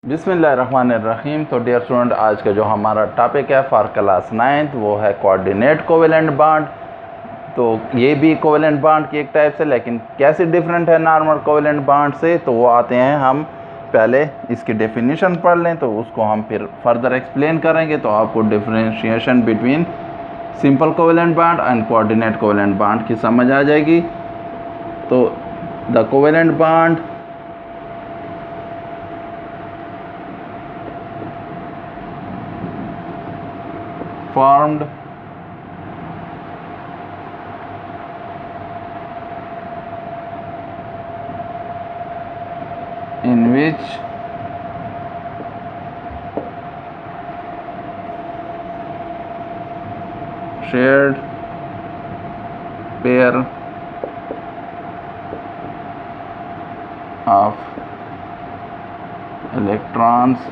बिस्मिल्लाहिर्रहमानिर्रहीम। तो dear student, आज का जो हमारा टॉपिक है फॉर क्लास 9th वो है कोऑर्डिनेट कोवेलेंट बॉन्ड। तो ये भी कोवेलेंट बॉन्ड की एक टाइप से, लेकिन कैसे डिफरेंट है नॉर्मल कोवेलेंट बॉन्ड से, तो वो आते हैं। हम पहले इसकी डेफिनेशन पढ़ लें तो उसको हम फिर फर्दर एक्सप्लेन करेंगे, तो आपको differentiation between simple covalent bond and coordinate covalent bond की समझ आ जाएगी। तो the covalent bond formed in which shared pair of electrons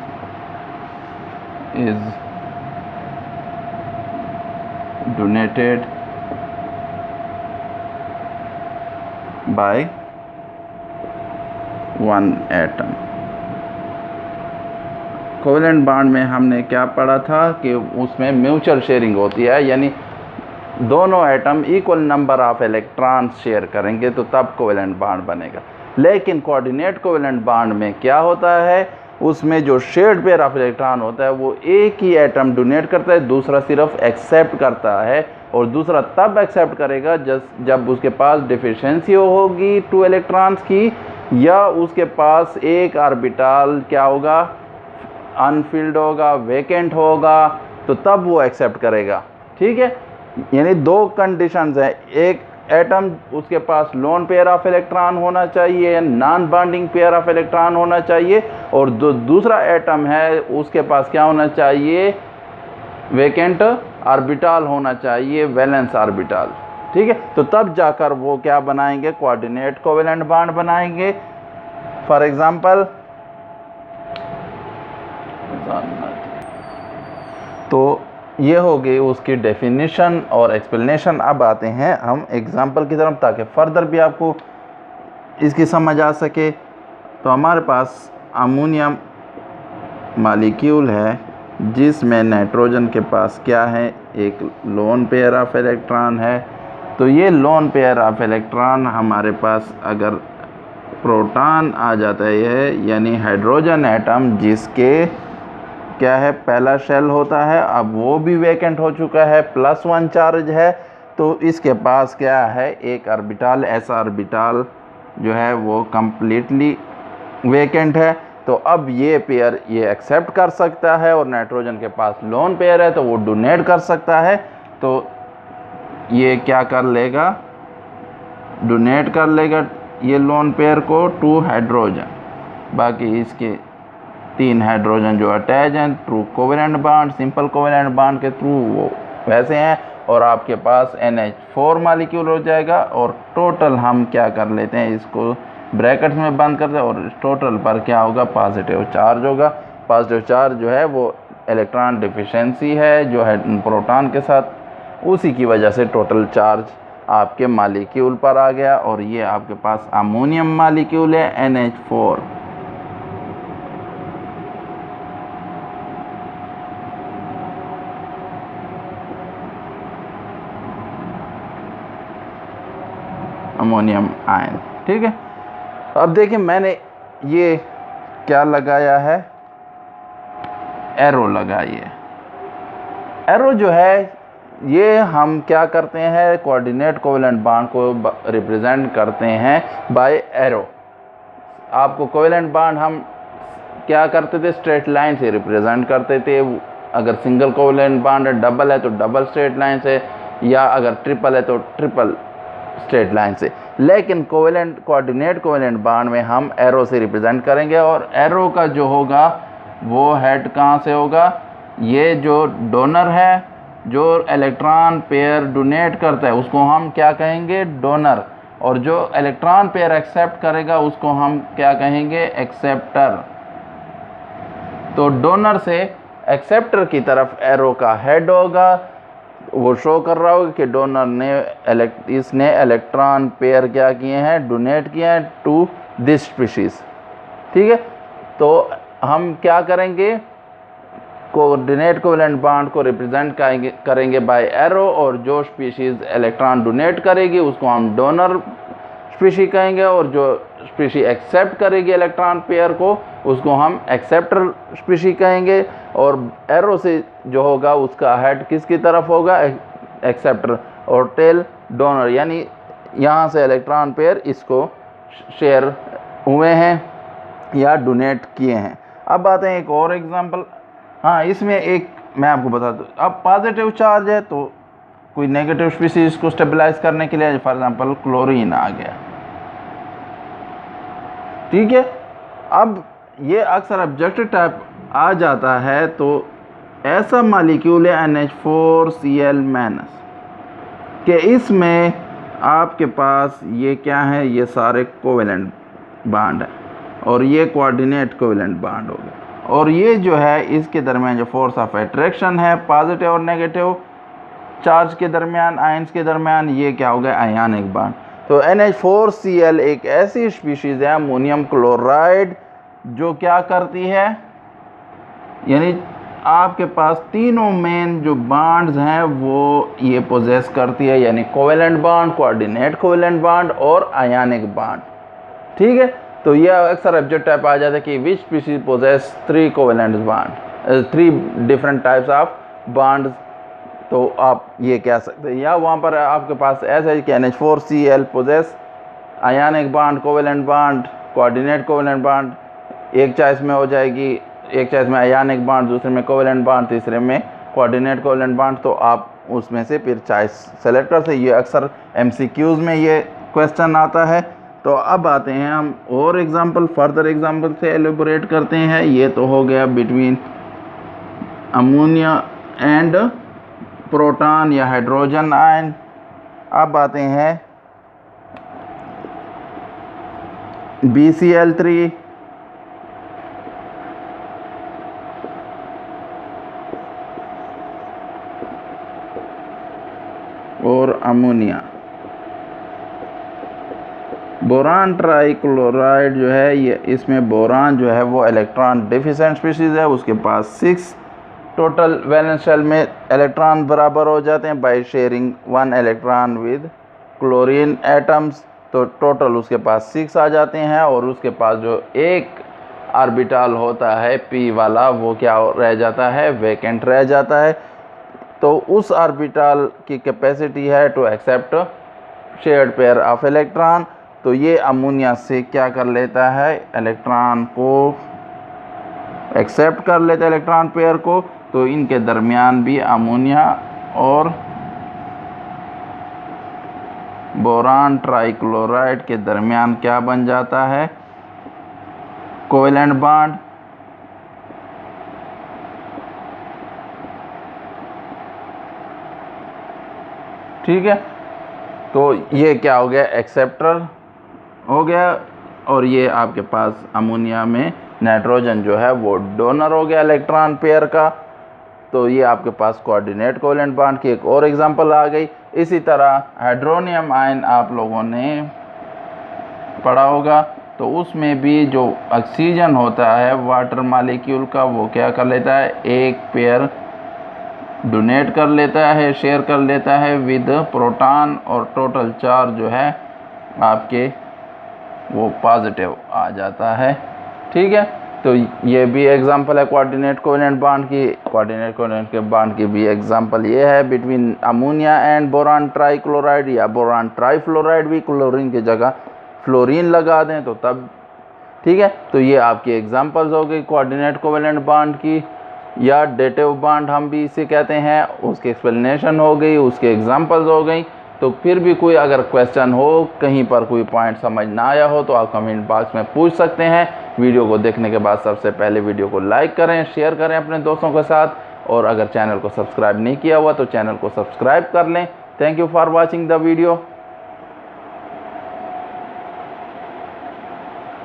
is donated by one atom। Covalent bond में हमने क्या पढ़ा था कि उसमें म्यूचुअल शेयरिंग होती है, यानी दोनों atom equal number of electrons share करेंगे तो तब कोवेलेंट बॉन्ड बनेगा। लेकिन कोऑर्डिनेट कोवेलेंट बॉन्ड में क्या होता है, उसमें जो शेयर्ड पेयर ऑफ इलेक्ट्रॉन होता है वो एक ही एटम डोनेट करता है, दूसरा सिर्फ एक्सेप्ट करता है। और दूसरा तब एक्सेप्ट करेगा जब उसके पास डिफिशिएंसी होगी 2 इलेक्ट्रॉन्स की, या उसके पास एक ऑर्बिटल क्या होगा, अनफिल्ड होगा, वेकेंट होगा, तो तब वो एक्सेप्ट करेगा। ठीक है, यानी 2 कंडीशंस हैं। एक एटम उसके पास लोन पेयर ऑफ इलेक्ट्रॉन होना चाहिए, non bonding pair of electron होना चाहिए, और दूसरा एटम है उसके पास क्या होना चाहिए, वेकेंट ऑर्बिटल होना चाहिए, वैलेंस ऑर्बिटल। ठीक है, तो तब जाकर वो क्या बनाएंगे, कोऑर्डिनेट कोवेलेंट बॉन्ड बनाएंगे। फॉर एग्जांपल, तो ये हो गई उसकी डेफिनेशन और एक्सप्लेनेशन। अब आते हैं हम एग्जांपल की तरफ, ताकि फर्दर भी आपको इसकी समझ आ सके। तो हमारे पास अमोनियम मॉलिक्यूल है जिसमें नाइट्रोजन के पास क्या है, एक लोन पेयर ऑफ इलेक्ट्रॉन है। तो ये लोन पेयर ऑफ इलेक्ट्रॉन हमारे पास अगर प्रोटॉन आ जाता है, यानी हाइड्रोजन एटम जिसके क्या है पहला शेल होता है, अब वो भी वेकेंट हो चुका है, +1 चार्ज है, तो इसके पास क्या है, एक ऑर्बिटल, ऐसा ऑर्बिटल जो है वो कम्प्लीटली वेकेंट है। तो अब ये पेयर ये एक्सेप्ट कर सकता है, और नाइट्रोजन के पास लोन पेयर है तो वो डोनेट कर सकता है। तो ये क्या कर लेगा, डोनेट कर लेगा ये लोन पेयर को 2 हाइड्रोजन, बाकी इसके 3 हाइड्रोजन जो अटैच हैं through covalent bond, simple covalent bond के थ्रू वो वैसे हैं, और आपके पास NH4 मॉलिक्यूल हो जाएगा। और टोटल हम क्या कर लेते हैं, इसको ब्रैकेट्स में बंद करते हैं, और टोटल पर क्या होगा, पॉजिटिव चार्ज होगा। पॉजिटिव चार्ज जो है वो इलेक्ट्रॉन डिफिशिएंसी है जो है प्रोटॉन के साथ, उसी की वजह से टोटल चार्ज आपके मॉलिक्यूल पर आ गया। और ये आपके पास अमोनियम मॉलिक्यूल है NH4। Ammonium ion. ठीक है, अब देखिए मैंने ये क्या लगाया है, एरो लगाई है। एरो जो है ये हम क्या करते हैं, कोऑर्डिनेट कोवेलेंट बॉन्ड को रिप्रेजेंट करते हैं बाय एरो। आपको कोवेलेंट बॉन्ड हम क्या करते थे, स्ट्रेट लाइन से रिप्रेजेंट करते थे। अगर सिंगल कोवेलेंट बॉन्ड है, डबल है तो डबल स्ट्रेट लाइन से, या अगर ट्रिपल है तो ट्रिपल स्ट्रेट लाइन से। लेकिन कोऑर्डिनेट कोवेलेंट बॉन्ड में हम एरो से रिप्रेजेंट करेंगे, और एरो का जो होगा वो हेड कहाँ से होगा, ये जो डोनर है, जो इलेक्ट्रॉन पेयर डोनेट करता है उसको हम क्या कहेंगे, डोनर, और जो इलेक्ट्रॉन पेयर एक्सेप्ट करेगा उसको हम क्या कहेंगे, एक्सेप्टर। तो डोनर से एक्सेप्टर की तरफ एरो का हेड होगा, वो शो कर रहा होगा कि डोनर ने इसने इलेक्ट्रॉन पेयर क्या किए हैं, डोनेट किए हैं टू दिस स्पीशीज़। ठीक है, तो हम क्या करेंगे, कोऑर्डिनेट कोवेलेंट बॉन्ड को रिप्रेजेंट करेंगे बाय एरो, और जो स्पीशीज़ इलेक्ट्रॉन डोनेट करेगी उसको हम डोनर स्पीशी कहेंगे, और जो स्पीशी एक्सेप्ट करेगी इलेक्ट्रॉन पेयर को उसको हम एक्सेप्टर स्पीशी कहेंगे। और एरो से जो होगा उसका हेड किसकी तरफ होगा, एक्सेप्टर, और टेल डोनर, यानी यहाँ से इलेक्ट्रॉन पेयर इसको शेयर हुए हैं या डोनेट किए हैं। अब आते हैं एक और एग्जांपल। हाँ, इसमें एक मैं आपको बता दूँ, अब पॉजिटिव चार्ज है तो कोई नेगेटिव स्पीशीज को स्टेबलाइज करने के लिए फॉर एग्जांपल क्लोरीन आ गया, ठीक है। अब ये अक्सर ऑब्जेक्टिव टाइप आ जाता है, तो ऐसा मालिक्यूल है NH4Cl- कि इसमें आपके पास ये क्या है, ये सारे कोवेलेंट बॉन्ड है और ये कोऑर्डिनेट कोवेलेंट बॉन्ड हो गए, और ये जो है इसके दरमियान जो फोर्स ऑफ अट्रैक्शन है पॉजिटिव और नेगेटिव चार्ज के दरमियान, आयंस के दरमियान, ये क्या हो गया, आयनिक बॉन्ड। तो NH4Cl एक ऐसी स्पीशीज़ है अमोनियम क्लोराइड जो क्या करती है, यानी आपके पास तीनों मेन जो बॉन्ड्स हैं वो ये पोजेस करती है, यानी covalent bond, coordinate covalent bond और आयनिक बॉन्ड, ठीक है। तो ये अक्सर ऑब्जेक्ट टाइप आ जाता है कि which species possess 3 covalent bond, 3 different types of bonds, तो आप ये कह सकते हैं। या वहाँ पर आपके पास ऐसा है कि NH4Cl possess ionic bond, covalent bond, coordinate covalent bond, एक चॉइस में हो जाएगी, एक चॉइस में आयनिक बॉन्ड, दूसरे में कोवेलेंट बॉन्ड, तीसरे में कोऑर्डिनेट कोवेलेंट बॉन्ड, तो आप उसमें से फिर चॉइस सेलेक्ट कर सकते। ये अक्सर MCQs में ये क्वेश्चन आता है। तो अब आते हैं हम और एग्जांपल, फर्दर एग्जांपल से एलिबोरेट करते हैं। ये तो हो गया बिटवीन अमोनिया एंड प्रोटॉन या हाइड्रोजन आयन। अब आते हैं BCl3 और अमोनिया। बोरान ट्राइक्लोराइड जो है, ये इसमें बोरान जो है वो इलेक्ट्रॉन डिफिशिएंट स्पीशीज़ है, उसके पास 6 टोटल वैलेंस शेल में इलेक्ट्रॉन बराबर हो जाते हैं by sharing 1 electron with chlorine atoms, तो टोटल उसके पास 6 आ जाते हैं। और उसके पास जो एक ऑर्बिटल होता है p वाला, वो क्या रह जाता है, वैकेंट रह जाता है। तो उस ऑर्बिटल की कैपेसिटी है to accept shared pair of electron. तो ये अमोनिया से क्या कर लेता है, इलेक्ट्रॉन को एक्सेप्ट कर लेता है इलेक्ट्रॉन पेयर को, तो इनके दरमियान भी अमोनिया और बोरान ट्राइक्लोराइड के दरमियान क्या बन जाता है, कोवेलेंट बॉन्ड। ठीक है, तो ये क्या हो गया, एक्सेप्टर हो गया, और ये आपके पास अमोनिया में नाइट्रोजन जो है वो डोनर हो गया इलेक्ट्रॉन पेयर का। तो ये आपके पास कोऑर्डिनेट कोवेलेंट बॉन्ड की एक और एग्जांपल आ गई। इसी तरह हाइड्रोनियम आयन आप लोगों ने पढ़ा होगा, तो उसमें भी जो ऑक्सीजन होता है वाटर मॉलिक्यूल का, वो क्या कर लेता है, एक पेयर डोनेट कर लेता है, शेयर कर लेता है विद प्रोटॉन, और टोटल चार्ज जो है आपके वो पॉजिटिव आ जाता है। ठीक है, तो ये भी एग्जांपल है कोऑर्डिनेट कोवेलेंट बॉन्ड की। कोऑर्डिनेट कोवेलेंट के बॉन्ड की भी एग्जांपल ये है between ammonia and boron trichloride, या बोरान ट्राइफ्लोराइड भी क्लोरीन की जगह फ्लोरीन लगा दें तो तब। ठीक है, तो ये आपकी एग्जांपल्स हो गई कोऑर्डिनेट कोवेलेंट बॉन्ड की, या डेटिव बॉन्ड हम भी इसे कहते हैं, उसकी एक्सप्लेनेशन हो गई, उसके एग्जांपल्स हो गई। तो फिर भी कोई अगर क्वेश्चन हो, कहीं पर कोई पॉइंट समझ ना आया हो, तो आप कमेंट बॉक्स में पूछ सकते हैं। वीडियो को देखने के बाद सबसे पहले वीडियो को लाइक करें, शेयर करें अपने दोस्तों के साथ, और अगर चैनल को सब्सक्राइब नहीं किया हुआ तो चैनल को सब्सक्राइब कर लें। Thank you for watching the video.